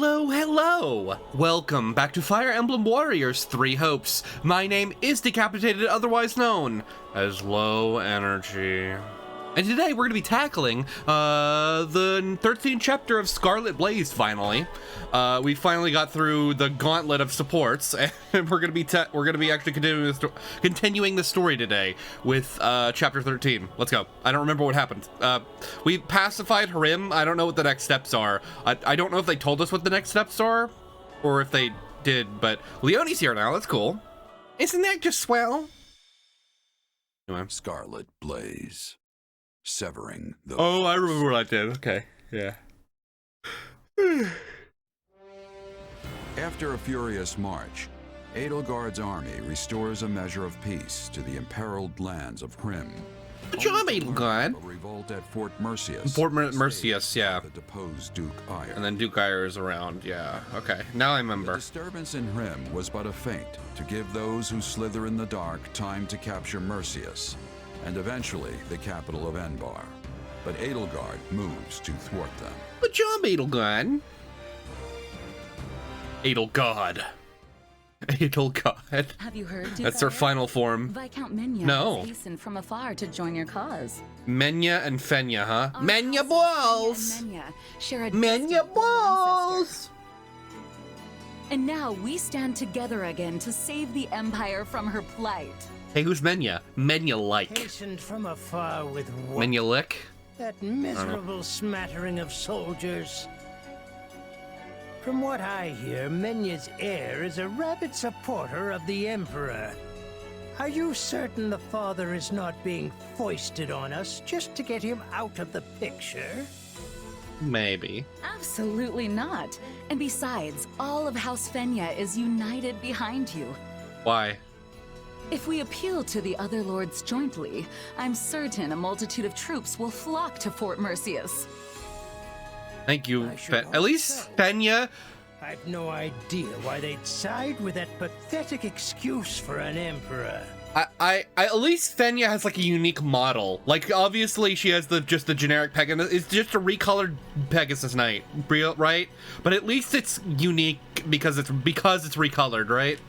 Hello, hello! Welcome back to Fire Emblem Warriors 3 Hopes. My name is Decapitated, otherwise known as Low Energy. And today we're going to be tackling the 13th chapter of Scarlet Blaze, finally. We finally got through the gauntlet of supports, and we're going to be actually continuing the story today with chapter 13. Let's go. I don't remember what happened. We pacified Harim. I don't know what the next steps are. I don't know if they told us what the next steps are, or if they did, but Leonie's here now. That's cool. Isn't that just swell? Anyway. Scarlet Blaze. Severing the... Oh, I remember what I did. Okay, yeah. After a furious march, Edelgard's army restores a measure of peace to the imperiled lands of Hrim. Good job, Edelgard. A revolt at Fort Mercius. Fort Mercius, yeah. The deposed Duke Ire. And then Duke Ire is around, yeah. Okay, now I remember. The disturbance in Hrim was but a feint to give those who slither in the dark time to capture Mercius, and eventually the capital of Enbar. But Edelgard moves to thwart them. Good job, Edelgard. Edelgard. Edelgard. Have you heard? That's their final form. Viscount Menya has hastened from afar to join your cause. Menya and Fenya, huh? Our Menya houses, balls. Menya and Menya share a Menya distant balls. ancestor. And now we stand together again to save the Empire from her plight. Hey, who's Menya? Menya-like. Hastened from afar with what? Menya-lick? That miserable smattering of soldiers. From what I hear, Menya's heir is a rabid supporter of the Emperor. Are you certain the father is not being foisted on us just to get him out of the picture? Maybe. Absolutely not. And besides, all of House Fenya is united behind you. Why? If we appeal to the other lords jointly, I'm certain a multitude of troops will flock to Fort Mercius. Thank you, I should at least hope so. Fenya. I've no idea why they'd side with that pathetic excuse for an emperor. I at least Fenya has like a unique model. Like obviously she has just the generic Pegasus. It's just a recolored Pegasus Knight, right? But at least it's unique because it's recolored, right?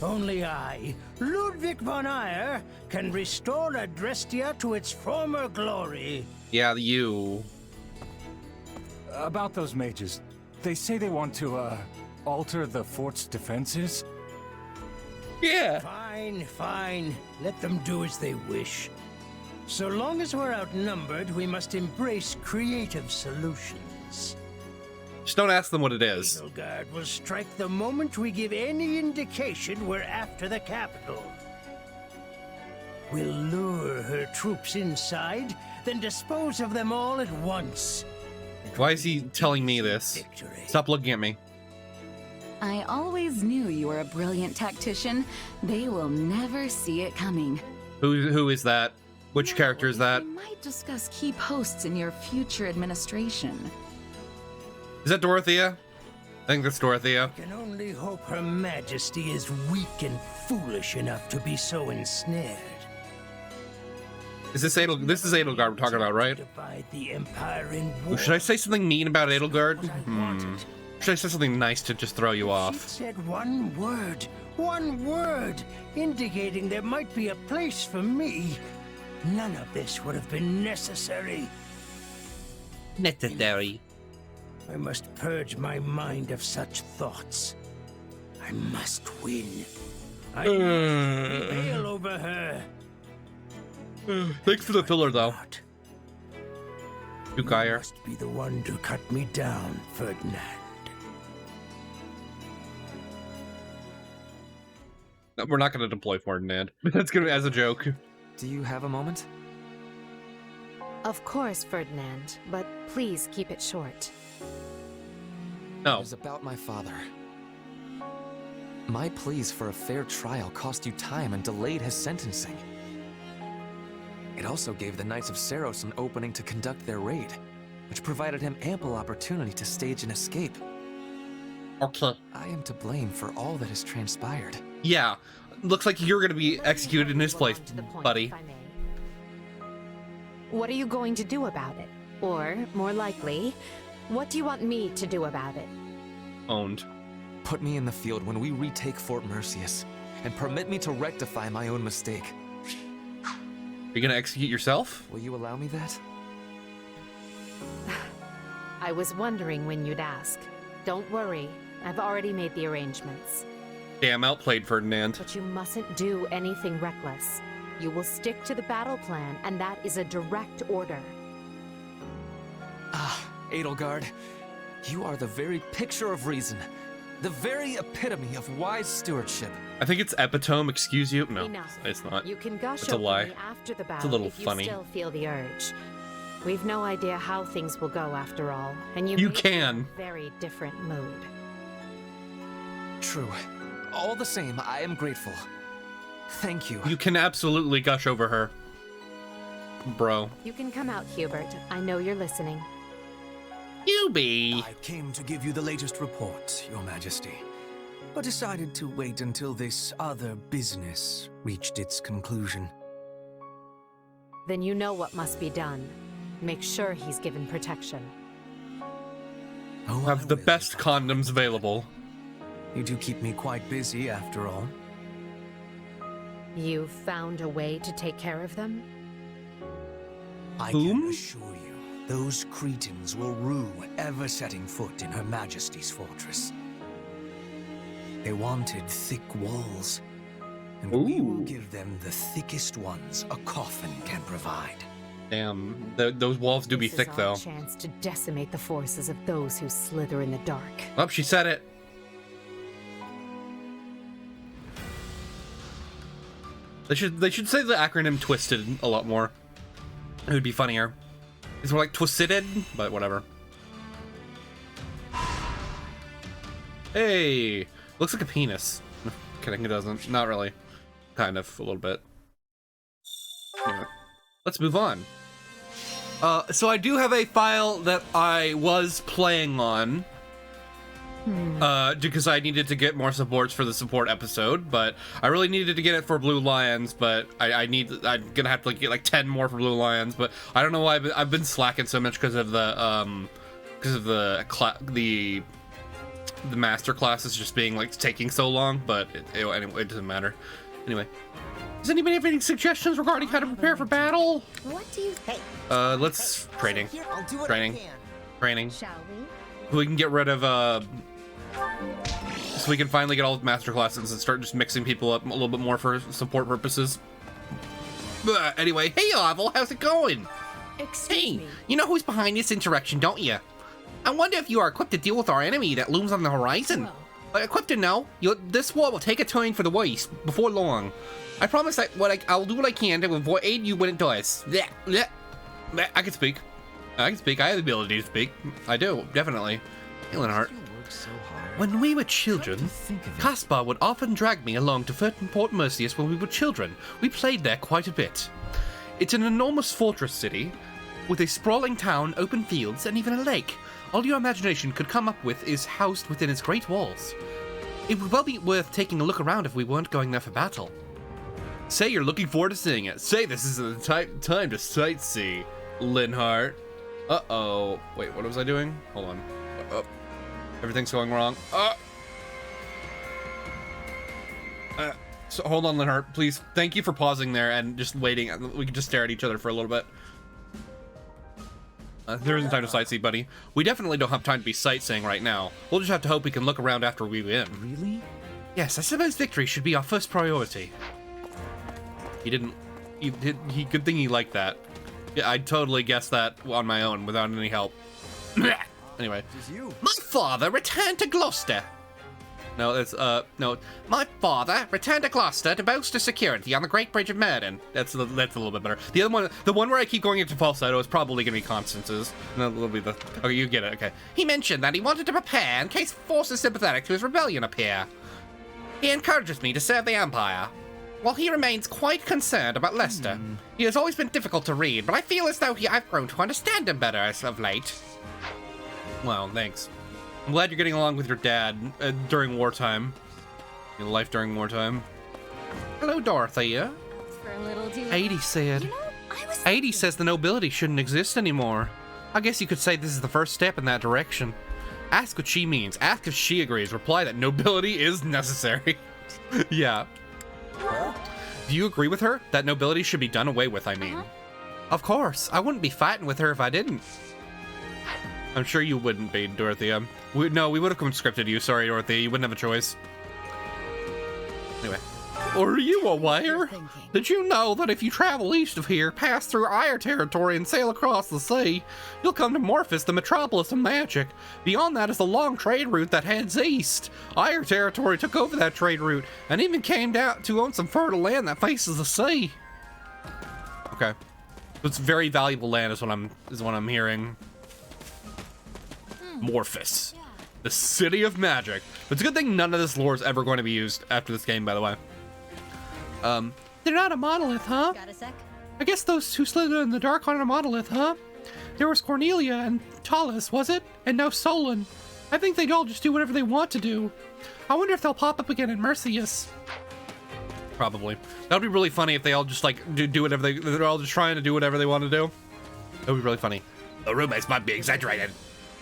Only I, Ludwig von Ire, can restore Adrestia to its former glory. Yeah, you. About those mages, they say they want to, alter the fort's defenses? Yeah. Fine, fine. Let them do as they wish. So long as we're outnumbered, we must embrace creative solutions. Just don't ask them what it is. Edelgard will strike the moment we give any indication we're after the capital. We'll lure her troops inside, then dispose of them all at once. Why is he telling me this? Victory. Stop looking at me. I always knew you were a brilliant tactician. They will never see it coming. Who is that? Which character is that? We might discuss key posts in your future administration. Is that Dorothea? I think that's Dorothea. I can only hope Her Majesty is weak and foolish enough to be so ensnared. Is this This is Edelgard we're talking about, right? Divide the Empire in war. Should I say something mean about Edelgard? What I wanted. Should I say something nice to just throw you She'd off? said one word, indicating there might be a place for me. None of this would have been necessary. Necessary. I must purge my mind of such thoughts. I must win. I must prevail over her. Thanks for the filler, though. Not. Duke You Ire. must be the one to cut me down, Ferdinand. No, we're not going to deploy Ferdinand. That's going to be as a joke. Do you have a moment? Of course, Ferdinand, but please keep it short. No. It is about my father. My pleas for a fair trial cost you time and delayed his sentencing. It also gave the Knights of Saros an opening to conduct their raid, which provided him ample opportunity to stage an escape. Okay. I am to blame for all that has transpired. Yeah. Looks like you're going to be executed in his place, To the point, buddy. if I may. What are you going to do about it? Or, more likely, What do you want me to do about it? Owned. Put me in the field when we retake Fort Mercius, and permit me to rectify my own mistake. You're gonna execute yourself? Will you allow me that? I was wondering when you'd ask. Don't worry, I've already made the arrangements. Damn, outplayed Ferdinand. But you mustn't do anything reckless. You will stick to the battle plan, and that is a direct order. Ah, Edelgard, you are the very picture of reason. The very epitome of wise stewardship. I think it's epitome, excuse you. No, Enough. it's not. You can gush It's a lie. openly after the battle little if you funny. still feel the urge. We've no idea how things will go after all, and you You may be can. in a very different mood. True. All the same, I am grateful. Thank you. You can absolutely gush over her. Bro. You can come out, Hubert. I know you're listening. You be. I came to give you the latest report, Your Majesty, but decided to wait until this other business reached its conclusion. Then you know what must be done. Make sure he's given protection. Oh, Have I the will, best if I condoms can. available. You do keep me quite busy, after all. You've found a way to take care of them? I Whom? can assure you, those cretins will rue ever setting foot in Her Majesty's fortress. They wanted thick walls, and we will Ooh. give them the thickest ones a coffin can provide. Damn, those walls do be This thick is though. our chance to decimate the forces of those who slither in the dark. Oh, she said it. They should say the acronym twisted a lot more. It would be funnier. It's more like twisted, but whatever. Hey, looks like a penis. Kidding, it doesn't. Not really. Kind of, a little bit. Anyway, let's move on. So I do have a file that I was playing on. Because I needed to get more supports for the support episode, but I really needed to get it for Blue Lions, but I'm gonna have to like, get like 10 more for Blue Lions, but I don't know why I've been slacking so much because of the master classes just being like taking so long, but anyway, it doesn't matter. Anyway, does anybody have any suggestions regarding how to prepare for battle? What do you think? Let's training. Here, I'll do what Training. I can. Training. Shall we? So we can get rid of so we can finally get all the master classes and start just mixing people up a little bit more for support purposes. Anyway, hey Oval, how's it going? Excuse me. You know who's behind this insurrection, don't you? I wonder if you are equipped to deal with our enemy that looms on the horizon. Equipped to know, this war will take a turn for the worse before long. I promise that I'll do what I can to avoid you when it does. I can speak. I have the ability to speak. I do, definitely. Hey, Linhart. When we were children, Caspar would often drag me along to Fort Mercius when we were children. We played there quite a bit. It's an enormous fortress city, with a sprawling town, open fields, and even a lake. All your imagination could come up with is housed within its great walls. It would well be worth taking a look around if we weren't going there for battle. Say you're looking forward to seeing it. Say this is the time to sightsee, Linhart. Uh-oh. Wait, what was I doing? Hold on. Everything's going wrong. So hold on, Linhart, please. Thank you for pausing there and just waiting. We can just stare at each other for a little bit. There isn't time to sightsee, buddy. We definitely don't have time to be sightseeing right now. We'll just have to hope we can look around after we win. Really? Yes, I suppose victory should be our first priority. Good thing he liked that. Yeah, I totally guessed that on my own without any help. Anyway. My father returned to Gloucester. No, that's, no. My father returned to Gloucester to bolster security on the Great Bridge of Merden. That's a little bit better. The other one, the one where I keep going into falsetto is probably gonna be Constance's. No, it'll be the, okay, you get it, okay. He mentioned that he wanted to prepare in case forces sympathetic to his rebellion appear. He encourages me to serve the Empire. While he remains quite concerned about Leicester, he has always been difficult to read, but I feel as though I've grown to understand him better as of late. Well, thanks. I'm glad you're getting along with your dad during wartime. Your life during wartime. Hello, Dorothea. For a little deal. 80 said. You know, I was 80 says the nobility shouldn't exist anymore. I guess you could say this is the first step in that direction. Ask what she means. Ask if she agrees. Reply that nobility is necessary. Yeah. Do you agree with her? That nobility should be done away with, I mean. Of course. I wouldn't be fighting with her if I didn't. I'm sure you wouldn't be, Dorothea. No, we would have conscripted you. Sorry, Dorothea. You wouldn't have a choice. Anyway. Are you aware? Did you know that if you travel east of here, pass through Ire territory and sail across the sea, you'll come to Morphus, the metropolis of magic. Beyond that is a long trade route that heads east. Ire territory took over that trade route and even came down to own some fertile land that faces the sea. Okay. It's very valuable land is what I'm hearing. Morphus. The city of magic. It's a good thing none of this lore is ever going to be used after this game, by the way. They're not a monolith, huh? Got a sec? I guess those who slid in the dark aren't a monolith, huh? There was Cornelia and Talus, was it? And now Solon. I think they'd all just do whatever they want to do. I wonder if they'll pop up again in Mercius. Probably. That would be really funny if they all just, like, do whatever they're all just trying to do whatever they want to do. That would be really funny. The rumors might be exaggerated.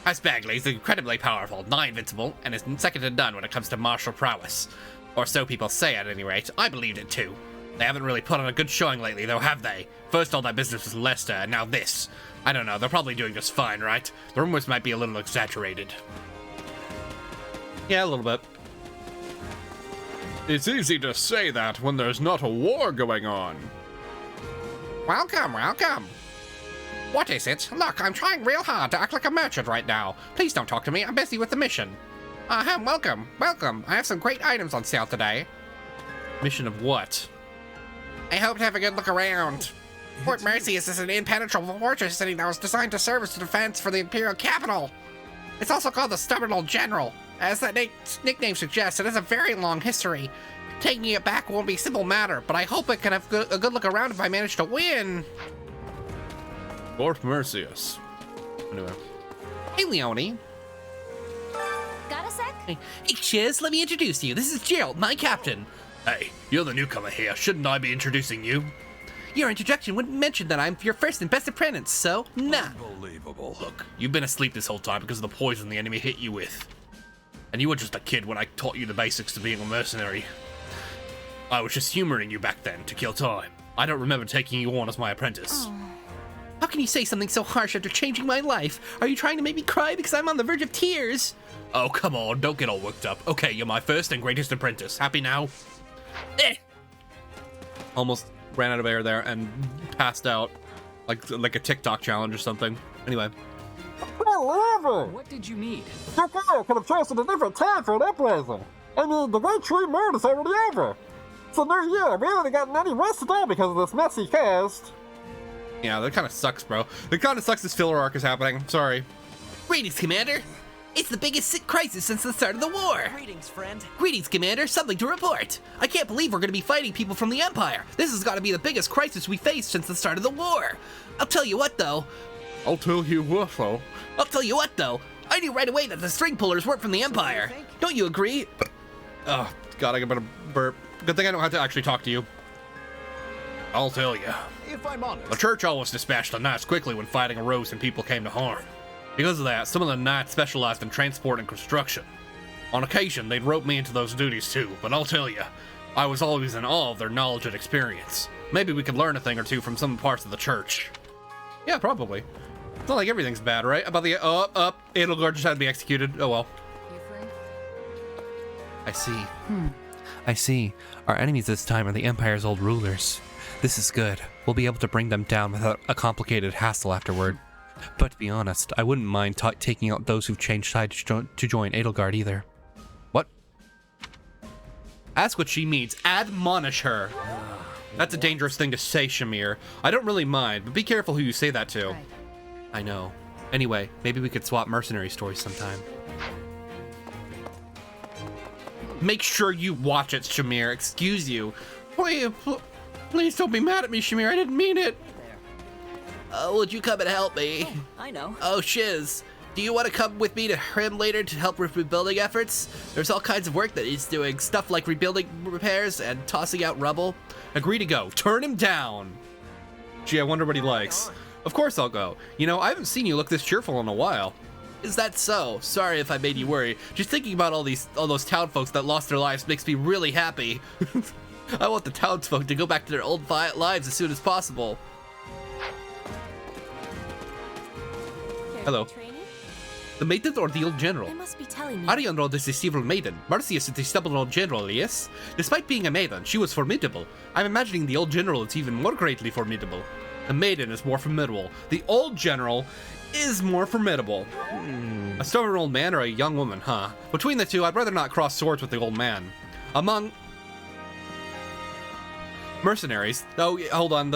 House Bagley is incredibly powerful, nigh invincible, and is second to none when it comes to martial prowess. Or so people say, at any rate. I believed it too. They haven't really put on a good showing lately, though, have they? First all that business with Lester, and now this. I don't know, they're probably doing just fine, right? The rumors might be a little exaggerated. Yeah, a little bit. It's easy to say that when there's not a war going on. Welcome, welcome. What is it? Look, I'm trying real hard to act like a merchant right now. Please don't talk to me, I'm busy with the mission. Welcome, welcome. I have some great items on sale today. Mission of what? I hope to have a good look around. Fort Mercius is an impenetrable fortress city that was designed to serve as a defense for the Imperial capital. It's also called the Stubborn Old General. As that nickname suggests, it has a very long history. Taking it back won't be a simple matter, but I hope I can have a good look around if I manage to win. Fort Mercius. Anyway. Hey, Leone. Got a sec? Hey, Chiz, let me introduce you. This is Gerald, my captain. Hey, you're the newcomer here. Shouldn't I be introducing you? Your introduction wouldn't mention that I'm your first and best apprentice, so nah. Unbelievable. Look, you've been asleep this whole time because of the poison the enemy hit you with. And you were just a kid when I taught you the basics to being a mercenary. I was just humoring you back then to kill time. I don't remember taking you on as my apprentice. Oh. How can you say something so harsh after changing my life? Are you trying to make me cry because I'm on the verge of tears? Oh, come on, don't get all worked up. Okay, you're my first and greatest apprentice. Happy now? Almost ran out of air there and passed out like a TikTok challenge or something. Anyway. What did you need? Your guy could have chosen a different time for an uprising. I mean, the Great Tree Moon is already over. It's a new year. We haven't gotten any rest at all because of this messy cast. Yeah, that kind of sucks, bro. It kind of sucks this filler arc is happening. Sorry. Greetings, Commander. It's the biggest crisis since the start of the war. Greetings, friend. Greetings, Commander. Something to report. I can't believe we're going to be fighting people from the Empire. This has got to be the biggest crisis we faced since the start of the war. I'll tell you what, though. I'll tell you what, though. I knew right away that the string pullers weren't from the Empire. Don't you agree? Oh, God, I better burp. Good thing I don't have to actually talk to you. I'll tell you. If I'm honest. The church always dispatched the knights quickly when fighting arose and people came to harm. Because of that, some of the knights specialized in transport and construction. On occasion, they'd rope me into those duties too, but I'll tell you, I was always in awe of their knowledge and experience. Maybe we could learn a thing or two from some parts of the church. Yeah, probably. It's not like everything's bad, right? About the Edelgard just had to be executed. Oh well. I see. I see. Our enemies this time are the Empire's old rulers. This is good. We'll be able to bring them down without a complicated hassle afterward. But to be honest, I wouldn't mind taking out those who've changed sides to join Edelgard either. What? Ask what she means. Admonish her. That's a dangerous thing to say, Shamir. I don't really mind, but be careful who you say that to. Right. I know. Anyway, maybe we could swap mercenary stories sometime. Make sure you watch it, Shamir. Excuse you. Please don't be mad at me, Shamir. I didn't mean it. Would you come and help me? I know. Oh, shiz. Do you want to come with me to Hrim later to help with rebuilding efforts? There's all kinds of work that he's doing. Stuff like rebuilding repairs and tossing out rubble. Agree to go. Turn him down. Gee, I wonder what he likes. Of course I'll go. You know, I haven't seen you look this cheerful in a while. Is that so? Sorry if I made you worry. Just thinking about all those town folks that lost their lives makes me really happy. I want the townsfolk to go back to their old lives as soon as possible. Hello. The maiden or the old general? They must be telling me. Ariandrod is the civil maiden. Marcius is the stubborn old general, yes? Despite being a maiden, she was formidable. I'm imagining the old general is even more greatly formidable. The maiden is more formidable. The old general is more formidable. A stubborn old man or a young woman, huh? Between the two, I'd rather not cross swords with the old man. Among mercenaries. Oh, hold on.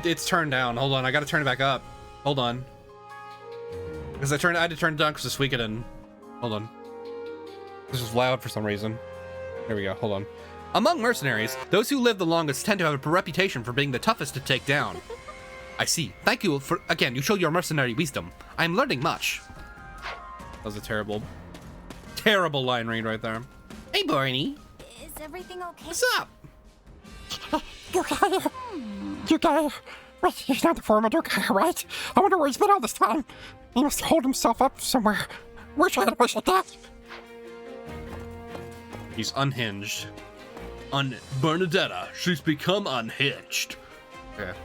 It's turned down. Hold on. I gotta turn it back up. Hold on. Because I had to turn it down because it's Suikoden. Hold on. This was loud for some reason. There we go. Hold on. Among mercenaries, those who live the longest tend to have a reputation for being the toughest to take down. I see. Thank you for, again, you show your mercenary wisdom. I'm learning much. That was a terrible line read right there. Hey, Barney. Is everything okay? What's up? You guy. Wait, he's not the former Duke, right? I wonder where he's been all this time. He must hold himself up somewhere. Wish I had a wish like that. He's unhinged. Bernadetta, she's become unhinged. Okay.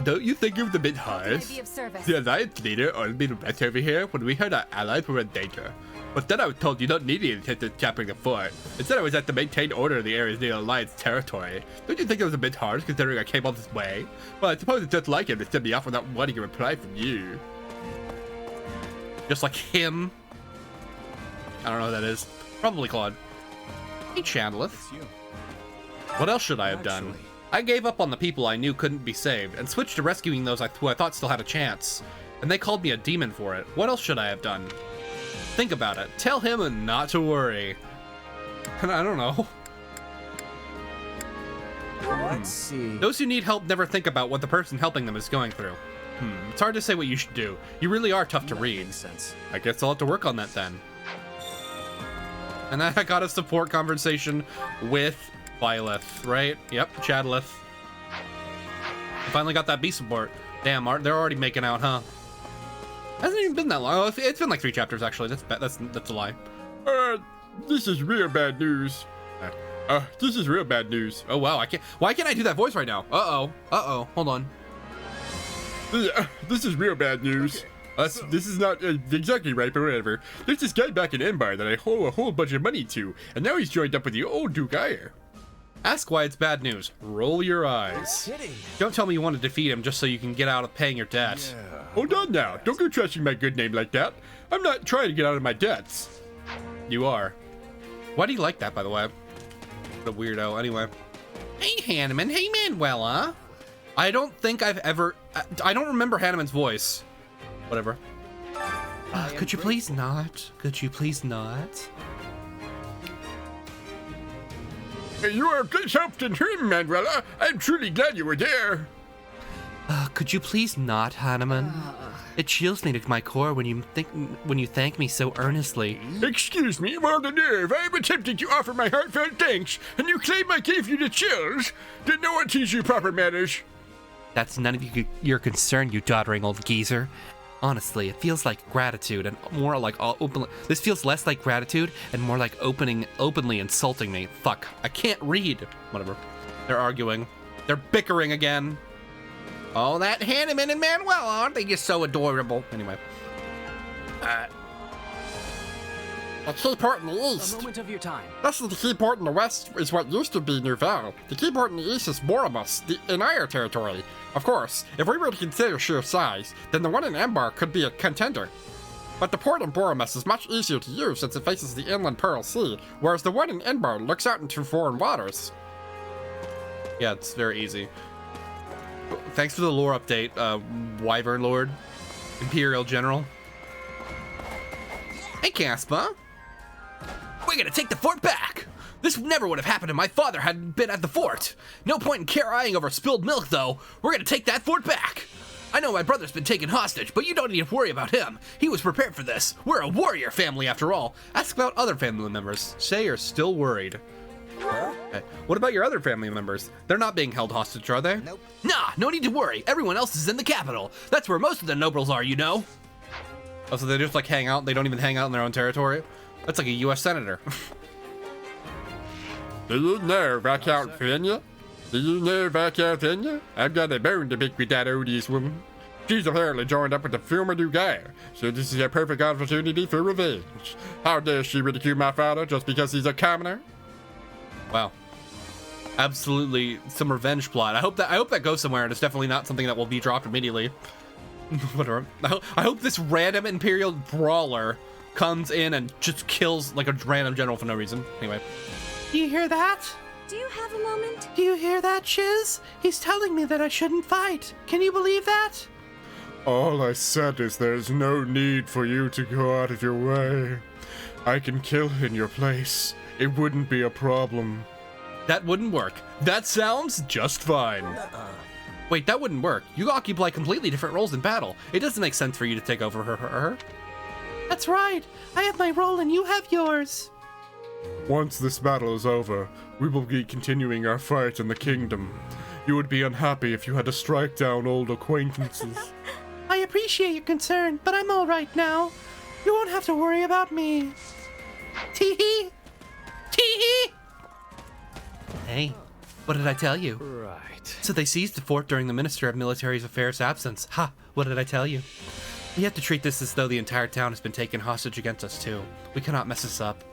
Don't you think it was a bit harsh? The Alliance leader ordered me to rest over here when we heard our allies were in danger. But then I was told you don't need any attention capturing the fort. Instead I was at to maintain order in the areas near the Alliance territory. Don't you think it was a bit harsh considering I came all this way? Well, I suppose it's just like him to send me off without wanting a reply from you. Just like him? I don't know who that is. Probably Claude. Hey, Chandleth. What else should I have done? I gave up on the people I knew couldn't be saved, and switched to rescuing those who I thought still had a chance. And they called me a demon for it. What else should I have done? Think about it. Tell him and not to worry. And I don't know. Let's see. Those who need help never think about what the person helping them is going through. It's hard to say what you should do. You really are tough to read. Makes sense. I guess I'll have to work on that then. And then I got a support conversation with Byleth, right? Yep, Chadleth. I finally got that B support. Damn, they're already making out, huh? Hasn't even been that long. Oh, it's been like 3 chapters actually. That's a lie. This is real bad news. This is real bad news. Oh wow, why can't I do that voice right now? Uh-oh, hold on. This is real bad news. This is not exactly right, but whatever. There's this guy back in Embar that I owe a whole bunch of money to, and now he's joined up with the old Duke Ire. Ask why it's bad news. Roll your eyes. Don't tell me you want to defeat him just so you can get out of paying your debt. Yeah. Hold on now. Don't go trashing my good name like that. I'm not trying to get out of my debts. You are. Why do you like that, by the way? What a weirdo. Anyway. Hey, Hanneman. Hey, Manuela. I don't think I've ever... I don't remember Hanneman's voice. Whatever. Could you please not? Could you please not? You are a great help to him, Manuela. I'm truly glad you were there. Could you please not, Hanneman? It chills me to my core when you thank me so earnestly. Excuse me, well the nerve. I am attempting to offer my heartfelt thanks, and you claim I gave you the chills. Did no one teach you proper manners? That's none of your concern, you doddering old geezer. Honestly, it feels like gratitude and more like openly. This feels less like gratitude and more like openly insulting me. Fuck, I can't read. Whatever. They're arguing. They're bickering again. Oh, that Hanneman and Manuel, aren't they just so adorable? Anyway. The key port in the east. A moment of your time. This is the key port in the west is what used to be New Val. The key port in the east is Boremus, in our territory. Of course, if we were to consider sheer size, then the one in Embar could be a contender. But the port in Boremus is much easier to use since it faces the inland Pearl Sea, whereas the one in Embar looks out into foreign waters. Yeah, it's very easy. Thanks for the lore update, Wyvern Lord, Imperial General. Hey, Caspa. We're gonna take the fort back! This never would have happened if my father hadn't been at the fort. No point in crying over spilled milk, though. We're gonna take that fort back. I know my brother's been taken hostage, but you don't need to worry about him. He was prepared for this. We're a warrior family, after all. Ask about other family members. Say you're still worried. Huh? Okay. What about your other family members? They're not being held hostage, are they? Nope. Nah, no need to worry. Everyone else is in the capital. That's where most of the nobles are, you know. Oh, so they just like hang out? They don't even hang out in their own territory? That's like a U.S. senator. Do you know Viscount Virginia? Do you know Viscount Virginia? I've got a bone to pick with that odious woman. She's apparently joined up with the former Dugai, so this is a perfect opportunity for revenge. How dare she ridicule my father just because he's a commoner? Wow. Absolutely some revenge plot. I hope that goes somewhere, and it's definitely not something that will be dropped immediately. Whatever. I hope this random Imperial brawler comes in and just kills like a random general for no reason. Anyway. Do you hear that? Do you have a moment? Do you hear that, Shiz? He's telling me that I shouldn't fight. Can you believe that? All I said is there's no need for you to go out of your way. I can kill in your place. It wouldn't be a problem. That wouldn't work. That sounds just fine. Wait, that wouldn't work. You occupy completely different roles in battle. It doesn't make sense for you to take over her. That's right. I have my role and you have yours. Once this battle is over, we will be continuing our fight in the kingdom. You would be unhappy if you had to strike down old acquaintances. I appreciate your concern, but I'm all right now. You won't have to worry about me. Tee-hee! Tee-hee! Hey, what did I tell you? Right. So they seized the fort during the Minister of Military Affairs' absence. Ha! What did I tell you? We have to treat this as though the entire town has been taken hostage against us too. We cannot mess this up.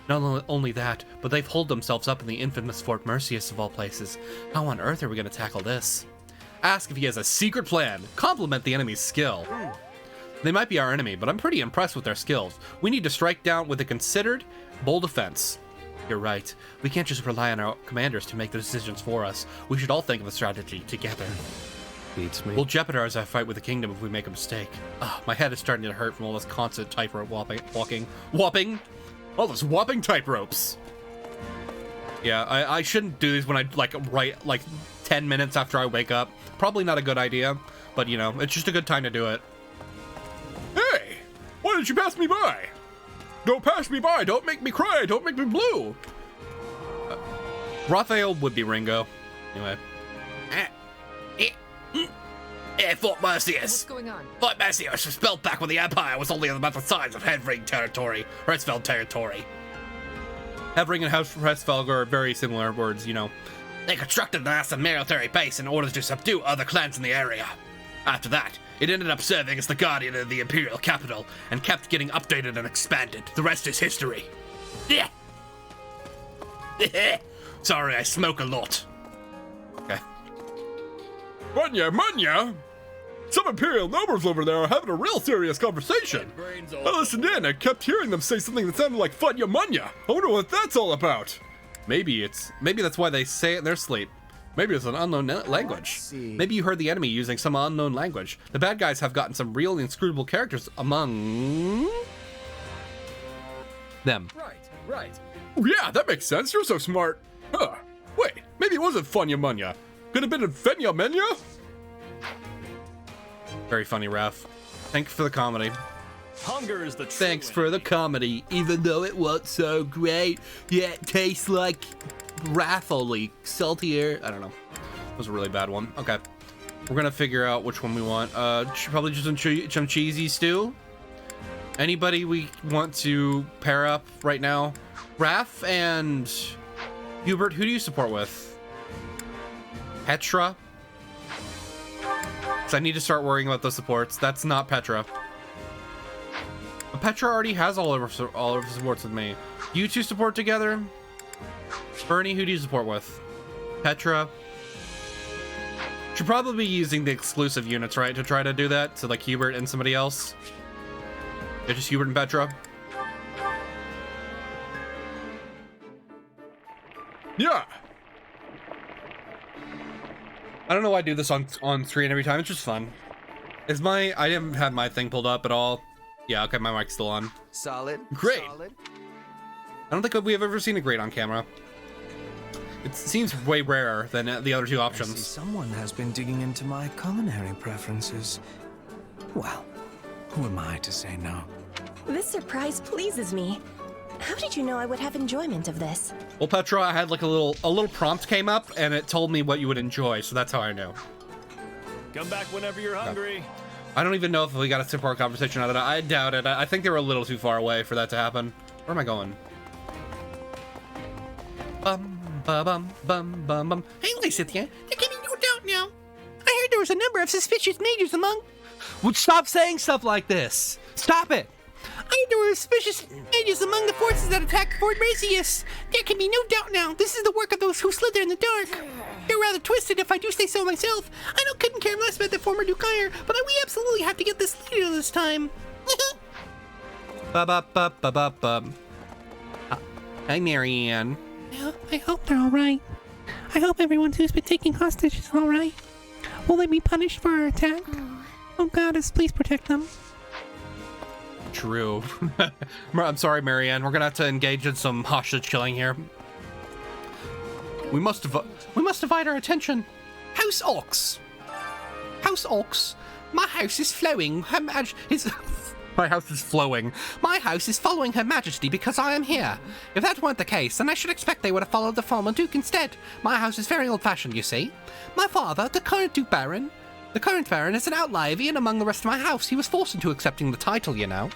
Not only that, but they've holed themselves up in the infamous Fort Mercius of all places. How on earth are we going to tackle this? Ask if he has a secret plan. Compliment the enemy's skill. They might be our enemy, but I'm pretty impressed with their skills. We need to strike down with a considered, bold offense. You're right. We can't just rely on our commanders to make the decisions for us. We should all think of a strategy together. Beats me. We'll jeopardize our fight with the kingdom if we make a mistake. My head is starting to hurt from all this constant tightrope whopping. All those whopping type ropes. Yeah, I shouldn't do these when I write 10 minutes after I wake up. Probably not a good idea, but you know, it's just a good time to do it. Hey! Why did you pass me by? Don't pass me by! Don't make me cry! Don't make me blue! Raphael would be Ringo. Anyway. Fort Mercius. What's going on? Fort Mercius was built back when the Empire was only about the size of Hedring territory, Hresfeld territory. Hevring and Hresfelg are very similar words, you know. They constructed a massive military base in order to subdue other clans in the area. After that, it ended up serving as the guardian of the Imperial capital and kept getting updated and expanded. The rest is history. Yeah. Sorry, I smoke a lot. Okay. Munya! Some Imperial nobles over there are having a real serious conversation. I listened in and kept hearing them say something that sounded like Funya Munya. I wonder what that's all about. Maybe that's why they say it in their sleep. Maybe it's an unknown language. Maybe you heard the enemy using some unknown language. The bad guys have gotten some real inscrutable characters among them. Right. Yeah, that makes sense. You're so smart. Huh. Wait, maybe it wasn't Funya Munya. Could have been a Fenya Menya? Very funny, Raph. Thanks for the comedy. Hunger is the true Thanks for the comedy, even though it wasn't so great. Yeah, it tastes like raffly, saltier. I don't know. That was a really bad one. Okay. We're gonna figure out which one we want. Probably just some cheesy stew. Anybody we want to pair up right now? Raph and Hubert, who do you support with? Petra? Because I need to start worrying about the supports. That's not Petra. But Petra already has all of her supports with me. You two support together? Bernie, who do you support with? Petra? Should probably be using the exclusive units, right? To try to do that. So like Hubert and somebody else. Yeah, just Hubert and Petra. Yeah. I don't know why I do this on screen every time. It's just fun. I haven't had my thing pulled up at all. Yeah, okay, my mic's still on. Solid. Great. Solid. I don't think we have ever seen a great on camera. It seems way rarer than the other two I options. see someone has been digging into my culinary preferences. Well, who am I to say no? This surprise pleases me. How did you know I would have enjoyment of this? Well, Petra, I had like a little prompt came up and it told me what you would enjoy, so that's how I know. Come back whenever you're hungry. I don't even know if we got a support conversation out of that. I doubt it. I think they were a little too far away for that to happen. Where am I going? Bum. Hey, Lysithia, there can be no doubt now. I heard there was a number of suspicious mages among... Would stop saying stuff like this. Stop it. I heard there were suspicious mages among the forces that attacked Fort Merceus. There can be no doubt now. This is the work of those who slither in the dark. They're rather twisted, if I do say so myself. I couldn't care less about the former Duke Ire, but we absolutely have to get this leader this time. Hi, Marianne. Well, I hope they're all right. I hope everyone who's been taking hostage is all right. Will they be punished for our attack? Oh, Goddess, please protect them. True. I'm sorry, Marianne. We're gonna have to engage in some hostage killing here. We must divide our attention. House Ox. House Ox. My house is flowing. My house is flowing. My house is following Her Majesty because I am here. If that weren't the case, then I should expect they would have followed the former Duke instead. My house is very old-fashioned, you see. My father, the current Baron, is an outlier even among the rest of my house. He was forced into accepting the title, you know.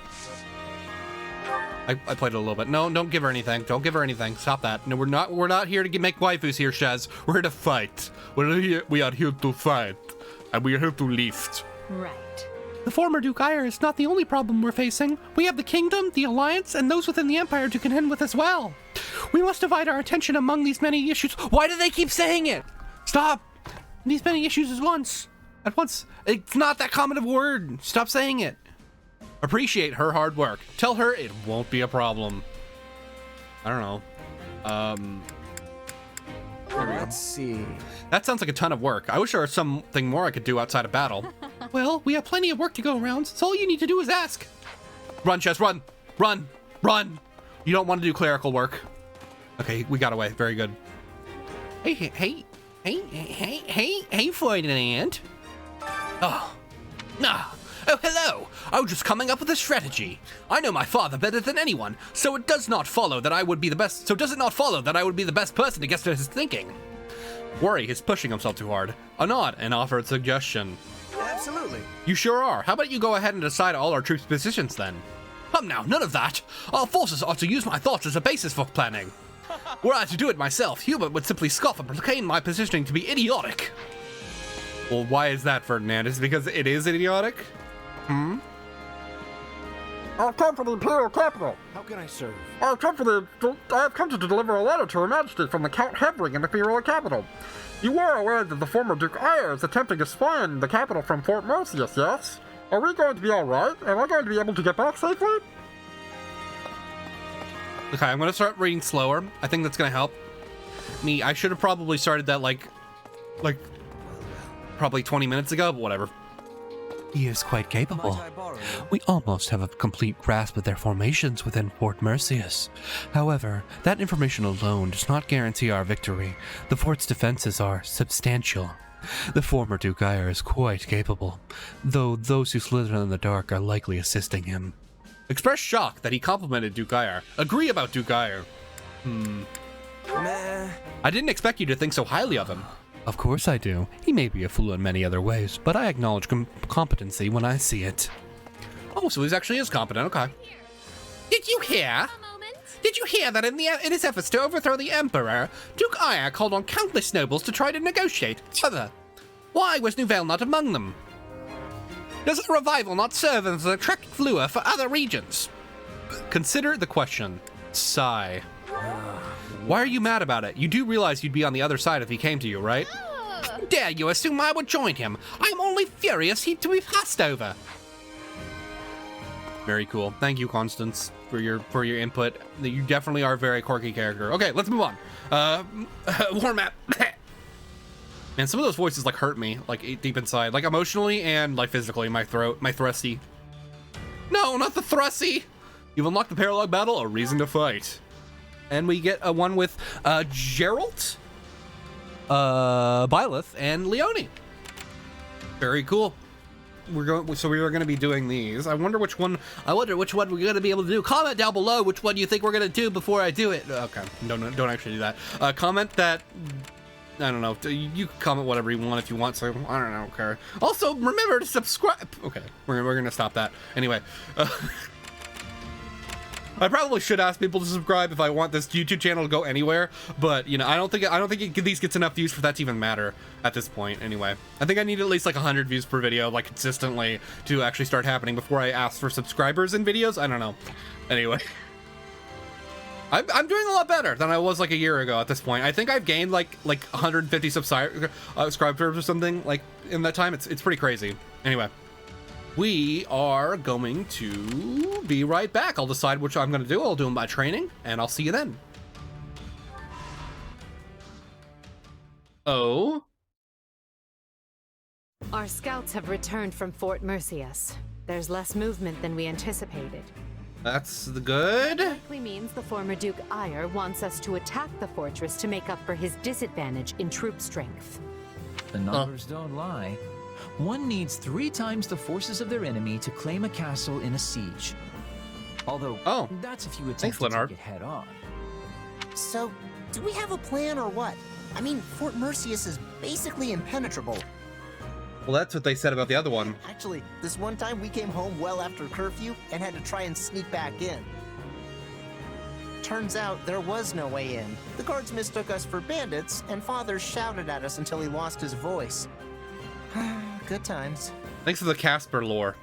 I played it a little bit. No, don't give her anything. Don't give her anything. Stop that. No, we're not here to make waifus here, Shaz. We're here to fight. We are here to fight. And we are here to lift. Right. The former Duke Ire is not the only problem we're facing. We have the Kingdom, the Alliance, and those within the Empire to contend with as well. We must divide our attention among these many issues. Why do they keep saying it? Stop. These many issues at once. It's not that common of a word. Stop saying it. Appreciate her hard work. Tell her it won't be a problem. I don't know. Let's see. That sounds like a ton of work. I wish there was something more I could do outside of battle. Well, we have plenty of work to go around, so all you need to do is ask. Run, Chess, run! Run! You don't want to do clerical work. Okay, we got away. Very good. Hey, Ferdinand. Oh, hello. I was just coming up with a strategy. I know my father better than anyone, so it does not follow that I would be the best. So does it not follow that I would be the best person to guess at his thinking? Worry, he's pushing himself too hard. A nod and offered suggestion. Absolutely. You sure are. How about you go ahead and decide all our troops' positions then? Come now, none of that. Our forces are to use my thoughts as a basis for planning. Were I to do it myself, Hubert would simply scoff and proclaim my positioning to be idiotic. Well, why is that, Ferdinand? Is it because it is idiotic? I've come from the Imperial capital. How can I serve? I have come to deliver a letter to Her Majesty from the Count Hevring in the Imperial capital. You are aware that the former Duke Ire is attempting to spy in the capital from Fort Merceus, yes? Are we going to be alright? Am I going to be able to get back safely? Okay, I'm gonna start reading slower. I think that's gonna help me. I should have probably started that like probably 20 minutes ago, but whatever. He is quite capable. We almost have a complete grasp of their formations within Fort Merceus. However, that information alone does not guarantee our victory. The fort's defenses are substantial. The former Duke Ire is quite capable, though those who slither in the dark are likely assisting him. Express shock that he complimented Duke Ire. Agree about Duke Ire. Meh. I didn't expect you to think so highly of him. Of course I do. He may be a fool in many other ways, but I acknowledge competency when I see it. Oh, so he actually is competent, okay. Did you hear? Did you hear that in his efforts to overthrow the Emperor, Duke Ire called on countless nobles to try to negotiate further? Why was Nouvelle not among them? Does a revival not serve as an attractive lure for other regions? Consider the question. Sigh. Why are you mad about it? You do realize you'd be on the other side if he came to you, right? How dare you assume I would join him? I'm only furious he'd to be passed over. Very cool. Thank you, Constance, for your input. You definitely are a very quirky character. Okay, let's move on. War map. Man, some of those voices like hurt me, like deep inside, like emotionally and like physically. My throat, my thrusty. No, not the thrusty. You've unlocked the paralog battle, a reason to fight. And we get a one with Geralt, Byleth, and Leone. Very cool. we are going to be doing these. I wonder which one we're going to be able to do. Comment down below which one you think we're going to do before I do it. Okay, don't actually do that. Comment that. I don't know. You can comment whatever you want if you want. So I don't know. Okay. Also, remember to subscribe. Okay, we're going to stop that. Anyway. I probably should ask people to subscribe if I want this YouTube channel to go anywhere, but you know, I don't think these gets enough views for that to even matter at this point. Anyway, I think I need at least like 100 views per video, like consistently, to actually start happening before I ask for subscribers in videos. I don't know. Anyway, I'm doing a lot better than I was like a year ago at this point. I think I've gained like 150 subscribers or something like in that time. It's pretty crazy. Anyway. We are going to be right back. I'll decide which I'm going to do. I'll do my training, and I'll see you then. Oh? Our scouts have returned from Fort Mercius. There's less movement than we anticipated. That's the good. That likely means the former Duke Ire wants us to attack the fortress to make up for his disadvantage in troop strength. The numbers don't lie. One needs 3 times the forces of their enemy to claim a castle in a siege. Although, that's if you attempt to take it head on. So, do we have a plan or what? I mean, Fort Mercius is basically impenetrable. Well, that's what they said about the other one. Actually, this one time we came home well after curfew and had to try and sneak back in. Turns out there was no way in. The guards mistook us for bandits, and Father shouted at us until he lost his voice. Good times. Thanks for the Casper lore.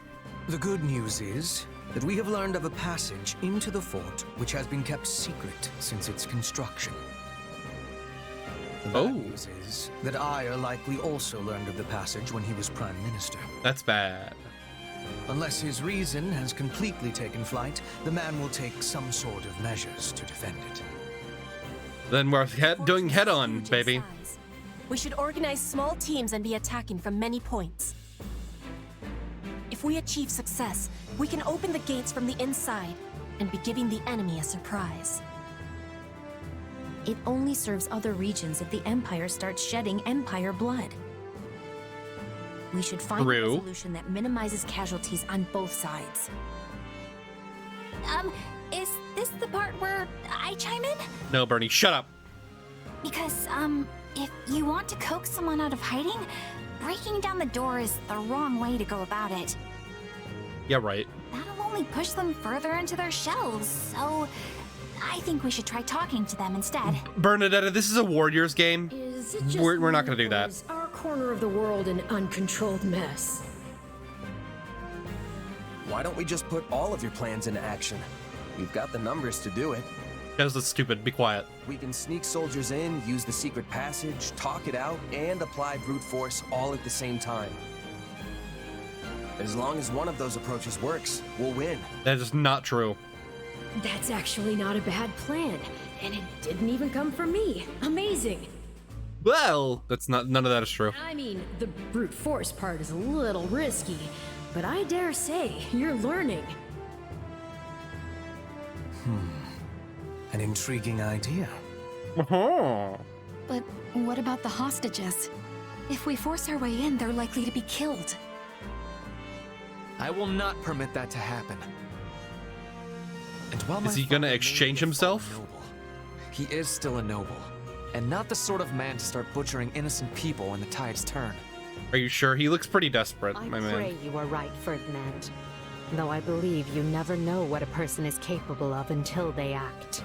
The good news is that we have learned of a passage into the fort which has been kept secret since its construction. The bad news is that Ire likely also learned of the passage when he was Prime Minister. That's bad. Unless his reason has completely taken flight, the man will take some sort of measures to defend it. Then we're doing head-on, baby. We should organize small teams and be attacking from many points. If we achieve success, we can open the gates from the inside and be giving the enemy a surprise. It only serves other regions if the Empire starts shedding Empire blood. We should find a resolution that minimizes casualties on both sides. Is this the part where I chime in? No, Bernie, shut up. Because, if you want to coax someone out of hiding, breaking down the door is the wrong way to go about it. Yeah, right. That'll only push them further into their shells, so I think we should try talking to them instead. Bernadetta, this is a Warriors game. We're not going to do that. Is our corner of the world an uncontrolled mess? Why don't we just put all of your plans into action? We've got the numbers to do it. That was stupid. Be quiet. We can sneak soldiers in, use the secret passage, talk it out, and apply brute force all at the same time. As long as one of those approaches works, we'll win. That is not true. That's actually not a bad plan, and it didn't even come from me. Amazing. Well, none of that is true. I mean, the brute force part is a little risky, but I dare say you're learning. An intriguing idea. But what about the hostages? If we force our way in, they're likely to be killed. I will not permit that to happen. And while is he gonna exchange himself? Noble, he is still a noble, and not the sort of man to start butchering innocent people when the tides turn. Are you sure? He looks pretty desperate, my man. I pray you are right, Ferdinand. Though I believe you never know what a person is capable of until they act.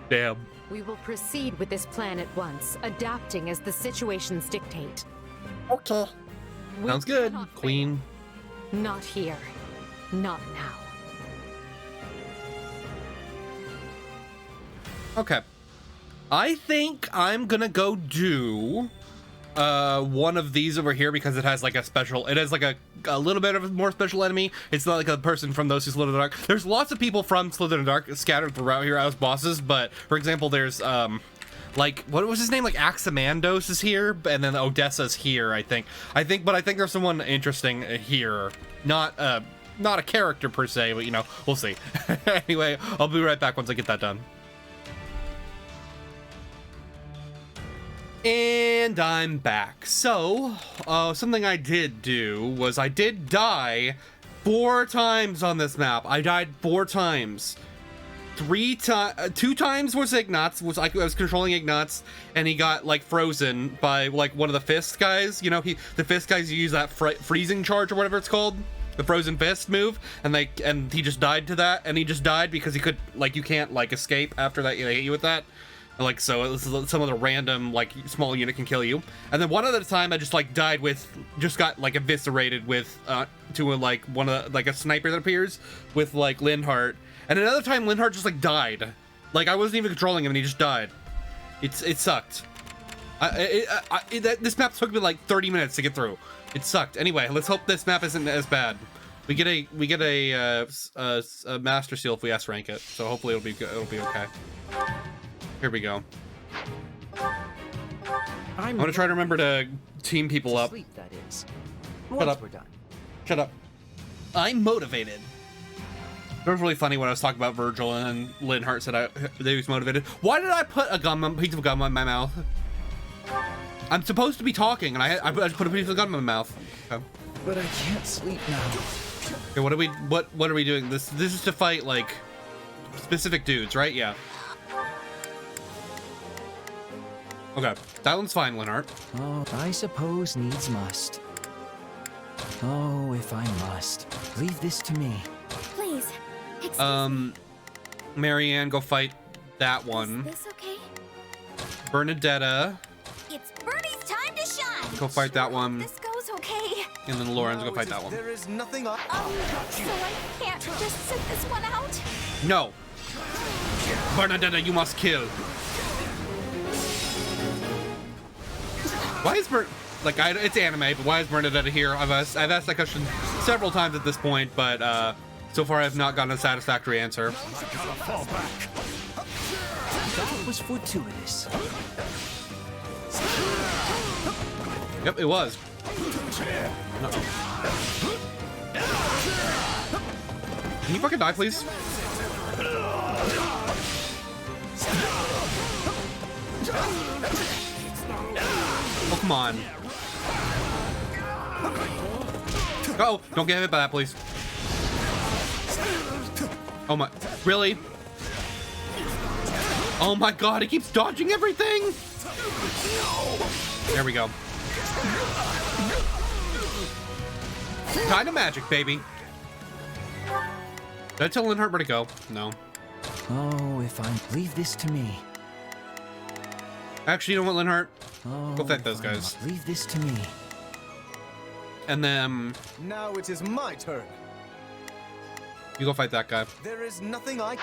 Damn. We will proceed with this plan at once, adapting as the situations dictate. Okay. Sounds good, Queen. Not here. Not now. Okay. I think I'm gonna go do one of these over here because it has like it has like a little bit of a more special enemy. It's not like a person from those who slither in the dark. There's lots of people from Slither in the Dark scattered throughout here as bosses, but for example, there's like, what was his name? Like Aximandos is here, and then Odessa's here, I think. But I think there's someone interesting here. Not a character per se, but you know, we'll see. Anyway, I'll be right back once I get that done. And And I'm back. So, something I did do was I did die 4 times on this map. I died 4 times. 2 times was Ignatz, I was controlling Ignatz, and he got like frozen by like one of the fist guys. You know, the fist guys use that freezing charge or whatever it's called, the frozen fist move, and he just died to that, and he just died because he could, like, you can't like escape after that. They hit you with that, like, so it was some other random like small unit can kill you. And then one other time I just like died with, just got like eviscerated with to a, like one of the, like a sniper that appears with like Linhardt. And another time, Linhardt just, like, died. Like, I wasn't even controlling him, and he just died. It sucked. This map took me, like, 30 minutes to get through. It sucked. Anyway, let's hope this map isn't as bad. We get a Master Seal if we S-rank it, so hopefully it'll be okay. Here we go. I'm gonna try to remember to team people up. Sleep, that is. Shut up. We're done. Shut up. I'm motivated. It was really funny when I was talking about Virgil and Linhardt said that he was motivated. Why did I put a piece of gum in my mouth? I'm supposed to be talking, and I put a piece of gum in my mouth. Okay. But I can't sleep now. Okay, what are we doing? This is to fight like specific dudes, right? Yeah. Okay, that one's fine, Linhardt. Oh, I suppose needs must. Oh, if I must. Leave this to me. Please. Marianne, go fight that one. Is this okay? Bernadetta, It's Bernie's time to shine. go fight that one. This goes okay. And then Lauren's go fight that one. There is nothing on. Oh, so I can't just sit this one out? No. Bernadetta, you must kill. Why is it's anime, but why is Bernadetta here? I've asked that question several times at this point, but so far I've not gotten a satisfactory answer. That was fortuitous. Yep, it was. Can you fucking die, please? Oh, come on. Oh, don't get hit by that, please. Oh my, really? Oh my god, he keeps dodging everything! There we go. Kind of magic, baby. Did I tell Linhardt where to go? No. Oh, if I leave this to me. Actually, you know what, Linhardt? Oh, go fight those guys. Leave this to me. And then now it is my turn. You go fight that guy. There is nothing I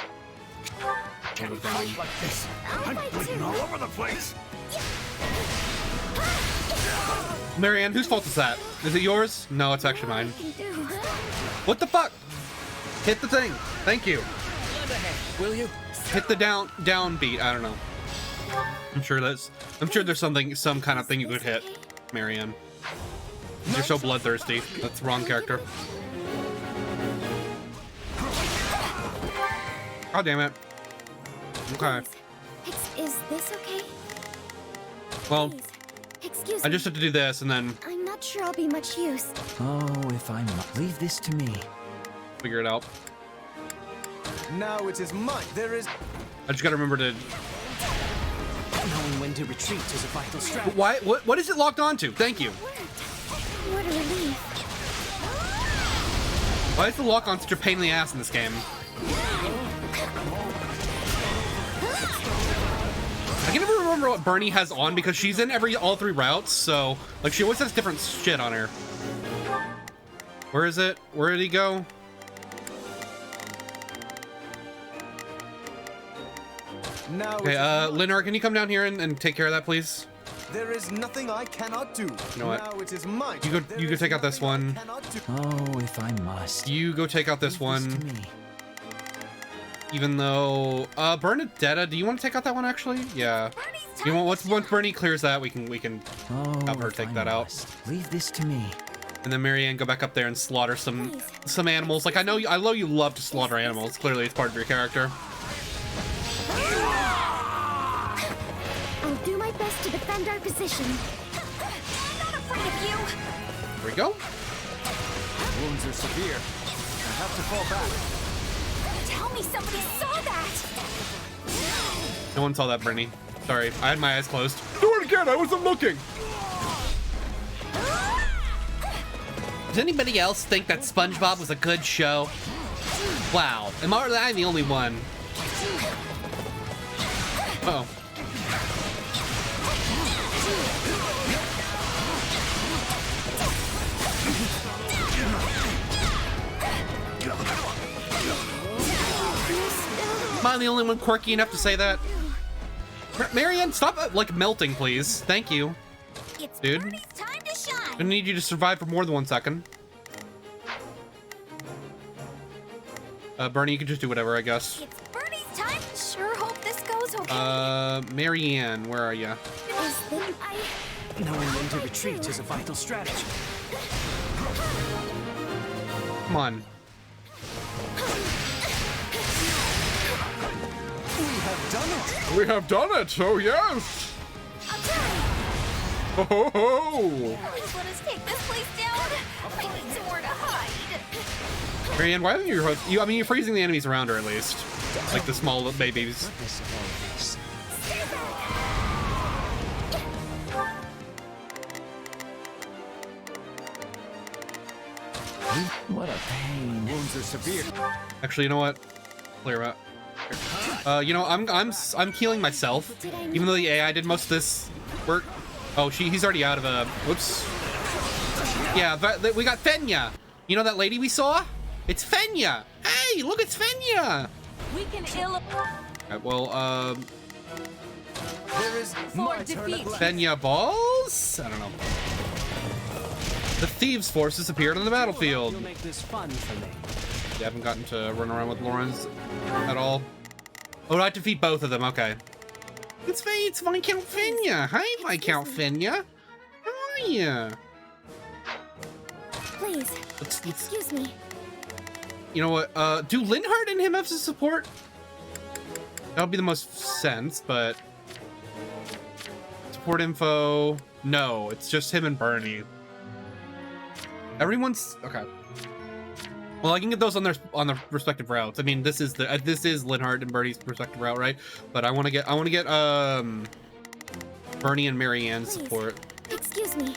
can fight like this. I'm bleeding all over the place. Marianne, whose fault is that? Is it yours? No, it's actually mine. What the fuck? Hit the thing. Thank you. Will you? Hit the down beat. I don't know. I'm sure there's some kind of thing you could hit, Marianne. You're so bloodthirsty. That's the wrong character. God damn it. Okay. Is this okay? Well, Excuse I just have to do this and then I'm not sure I'll be much use. Oh, if I must leave this to me. Figure it out. Now it is mine. There is. I just gotta remember to. Knowing when to retreat is a vital strategy. Why? What is it locked onto? Thank you. What a relief. Why is the lock on such a pain in the ass in this game? I can never remember what Bernie has on because she's in all 3 routes, so like she always has different shit on her. Where is it? Where did he go? Now okay, Linhardt, can you come down here and take care of that, please? There is nothing I cannot do. You know what? Now it is mine. You go take out this one. Oh, if I must. You go take out this one. Even though Bernadetta, do you want to take out that one actually? Yeah. You know, once Bernie clears that, we can have her take that out. Leave this to me. And then Marianne, go back up there and slaughter some animals. Like I know you love to slaughter animals. Clearly, it's part of your character. I'll do my best to defend defend our position. I'm not afraid of you. Here we go. Wounds are severe. I have to fall back. Tell me somebody saw that. No one saw that, Brittany. Sorry, I had my eyes closed. Do it again, I wasn't looking! Does anybody else think that SpongeBob was a good show? Wow, am I the only one? Uh-oh. Am I the only one quirky enough to say that? Marianne, stop like melting, please. Thank you. It's dude. Bernie's time to shine. I need you to survive for more than 1 second. Bernie, you can just do whatever, I guess. It's Bernie's time. Sure hope this goes okay. Marianne, where are you? Knowing when to retreat is a vital strategy. Come on. We have done it! Oh, yes! I'll Ho ho ho! Please let us take this place down. I need somewhere to hide. Marianne, why haven't you? I mean, you're freezing the enemies around her at least, like the small babies. What a pain. Wounds are severe. Actually, you know what? Clear out. You know, I'm healing myself, even though the AI did most of this work. Oh, he's already out of a. Whoops. Yeah, we got Fenya. You know that lady we saw? It's Fenya. Hey, look, it's Fenya. We can ill. Right, well, There is For defeat. Fenya balls? I don't know. The thieves' forces appeared on the battlefield. You'll make this fun for me. Yeah, I haven't gotten to run around with Lawrence at all. Oh, I defeat both of them. Okay. It's Viscount Fenya. Hi, Viscount Fenya. How are you? Please, excuse me. You know what? Do Linhardt and him have to support? That would be the most sense, but support info. No, it's just him and Bernie. Everyone's okay. Well, I can get those on their respective routes. I mean, this is Linhardt and Bernie's respective route, right? But I want to get Bernie and Marianne's support. Excuse me.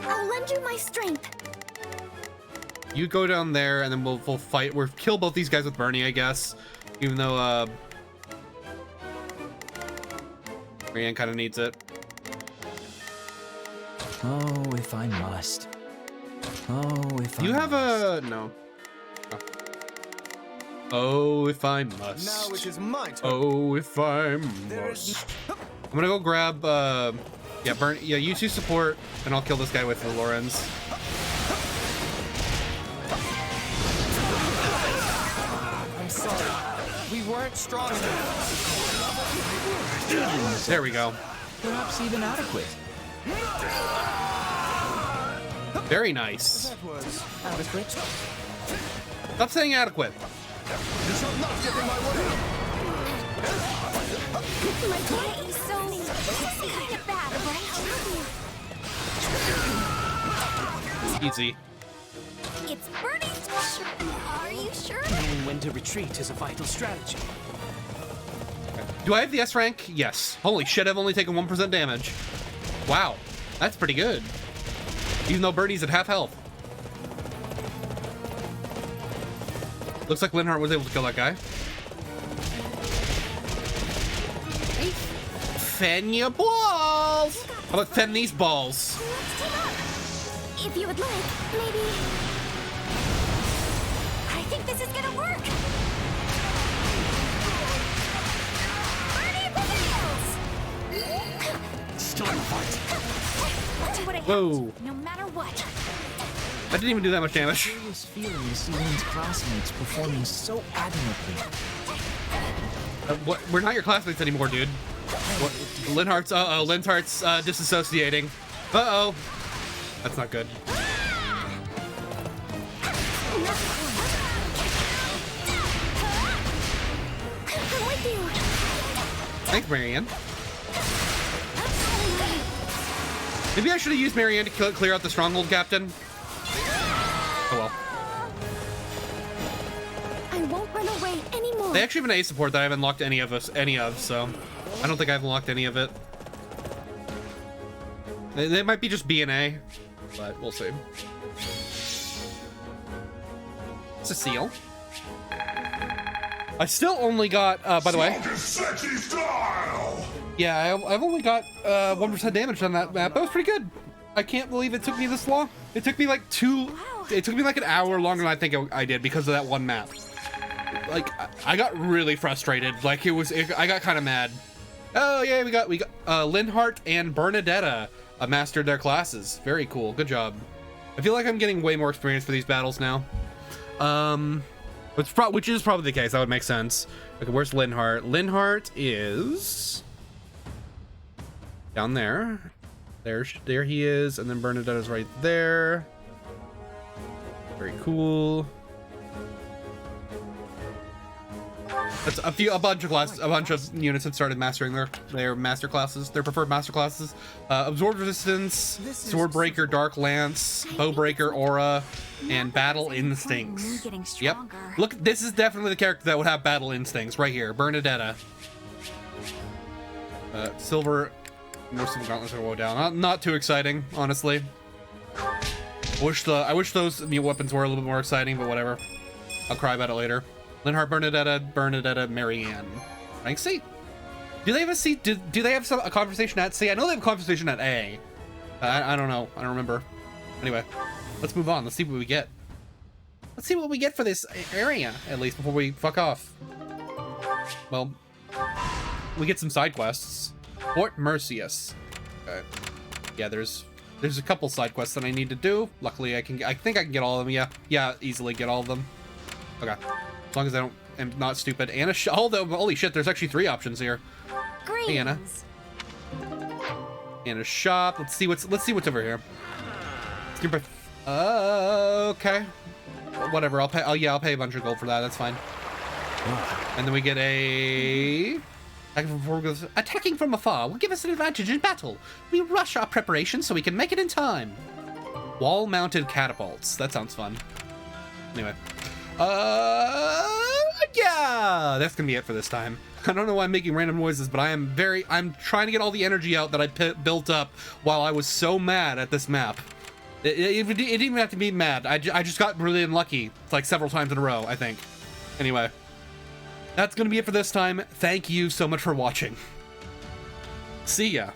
I'll lend you my strength. You go down there, and then we'll fight. We'll kill both these guys with Bernie, I guess. Even though Marianne kind of needs it. Oh, if I must. Oh, if I You have a no. Oh, if I must. Now it is my turn. Oh, if I must. I'm gonna go grab yeah, Bernie. Yeah, you two support, and I'll kill this guy with the Lorenz. I'm sorry. We weren't strong enough. There we go. Perhaps even adequate. Very nice. That was adequate. Stop saying adequate. You shall not get in my way. My way is so kind of bad, right? Easy. It's Bernie's. Are you sure? Knowing when to retreat is a vital strategy. Do I have the S rank? Yes. Holy shit, I've only taken 1% damage. Wow, that's pretty good. Even though Bernie's at half health. Looks like Linhardt was able to kill that guy. Fenya balls! How about fen these balls? If you would like, maybe. I think this is gonna work. Bernie prevails! Still in the fight. I'll do what I have Whoa. to, no matter what. That didn't even do that much damage. Curious feeling to see one's classmates performing so admirably. What? We're not your classmates anymore, dude. What? Linhardt's disassociating. Uh-oh. That's not good. I'm with you. Thanks, Marianne. Maybe I should have used Marianne to clear out the stronghold, Captain. Oh well. I won't run away anymore. They actually have an A support that I haven't unlocked any of, so I don't think I've unlocked any of it. They might be just B and A, but we'll see. It's a seal. I still only got, by the way. Yeah, I've only got 1% damage on that map. That was pretty good. I can't believe it took me this long. It took me like it took me like an hour longer than I think I did because of that one map. Like, I got really frustrated. Like, I got kind of mad. Oh yeah, we got Linhardt and Bernadetta mastered their classes. Very cool. Good job. I feel like I'm getting way more experience for these battles now. Which is probably the case. That would make sense. Okay, where's Linhardt? Linhardt is down there. There he is, and then Bernadetta's right there. Very cool. That's a bunch of units have started mastering their master classes, their preferred master classes. Absorb Resistance, Swordbreaker, Dark Lance, Bowbreaker, Aura, and Battle Instincts. Yep. Look, this is definitely the character that would have Battle Instincts right here, Bernadetta. Silver, most of the gauntlets are low down. Not too exciting, honestly. I wish those weapons were a little bit more exciting, but whatever. I'll cry about it later. Linhardt, Bernadetta, Marianne. Rank C. Do they have a C? Do they have a conversation at C? I know they have a conversation at A. I don't know. I don't remember. Anyway, let's move on. Let's see what we get. Let's see what we get for this area, at least, before we fuck off. Well, we get some side quests. Fort Mercius. Okay. Yeah, there's a couple side quests that I need to do. Luckily, I think I can get all of them. Yeah, easily get all of them. Okay. As long as I am not stupid. Anna, although, holy shit, there's actually 3 options here. Greetings. Hey, Anna. Anna's shop. Let's see what's over here. Okay. Whatever. I'll pay. Oh yeah, I'll pay a bunch of gold for that. That's fine. And then we get a attacking from afar will give us an advantage in battle. We rush our preparations so we can make it in time. Wall-mounted catapults. That sounds fun. Anyway. Yeah, that's gonna be it for this time. I don't know why I'm making random noises, but I'm trying to get all the energy out that I built up while I was so mad at this map. It didn't even have to be mad. I just got really unlucky, like several times in a row, I think. Anyway, that's gonna be it for this time. Thank you so much for watching. See ya.